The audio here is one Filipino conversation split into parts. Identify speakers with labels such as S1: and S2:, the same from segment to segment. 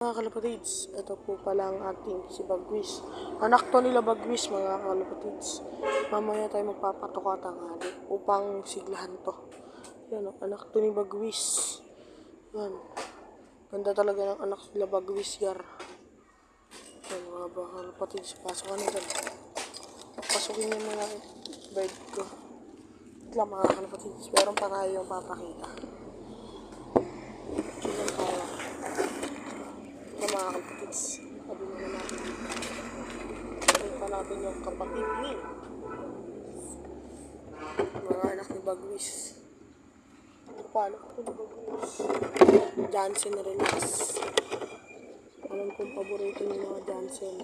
S1: Mga kalapatids, ito po pala ang ating si Bagwis. Anak to nila Bagwis, mga kalapatids. Mamaya tayo magpapatok tanghali upang siglahan to. Yan, anak to ni Bagwis. Yan. Ganda talaga ng anak nila Bagwis, yar. Yan, mga kalapatids, pasok ka na dyan. Pasukin niyo muna yung bed ko. Ito lang mga kalapatids, meron pa tayo yung papakita. Yan tayo. Mga kalapatids, sabi naman natin dito. Sabi pa natin yung kapatid ni mga anak ni Bagwis. Ito pa, anak ni Bagwis. Johnson Relax. Alam kong paborito ni mga Johnson.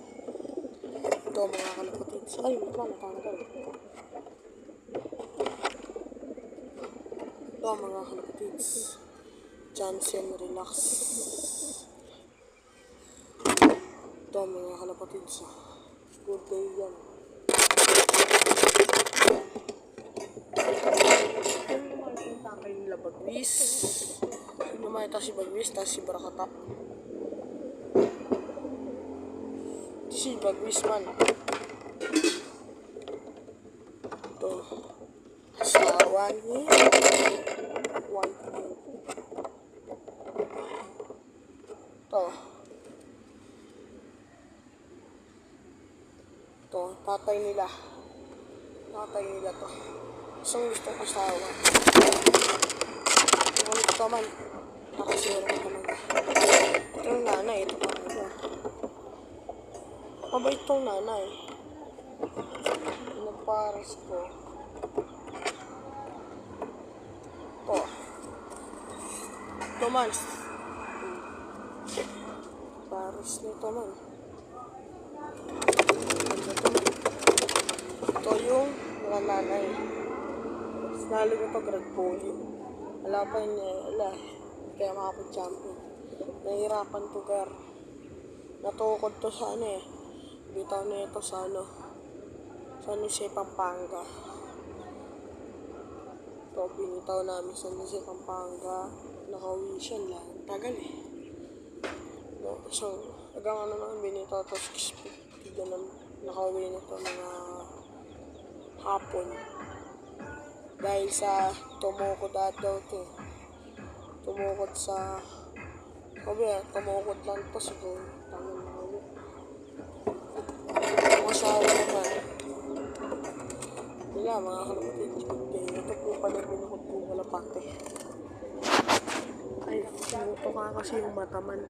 S1: Ito mga kalapatids. Ay, wait lang, natanggal. Ito mga kalapatids. Johnson Relax. Ito mga kalapatids, good day yan. Ano naman yung takay nila Bagwis? Ano naman ito si Bagwis, tapos si Barakata. Ito si Bagwis man. Ito, asawa ni wife mo. Ito. Ito, tatay nila. Tatay nila to. Isang gustong asawa. Kung ito man, nakasira na talaga. Ito yung nanay, ito pa ito. Mabait itong nanay. Nagpares ko. Ito. Ito man. Pares nito man. Ito yung mga nanay. Sinali ko ito grad bowling. Wala pa yun wala. Kaya makapag-champion. Nahihirapan to gar. Natukod to sa bitaw na ito sa San Jose, Pampanga. Ito binitaw namin sa San Jose, Pampanga. Nakauwi siya lang. Tagal No, so, hanggang naman binitaw to 6:50 ganun. Nakauwi nito mga hapon. Dahil sa tumukod daw to. Tumukod sa tumukod lang to siguro. Tangan na ulit. Masawa naman. Wala mga kalapatids. Ito po pala binukod po wala pate. Ay, sinuto ka kasi yung mataman.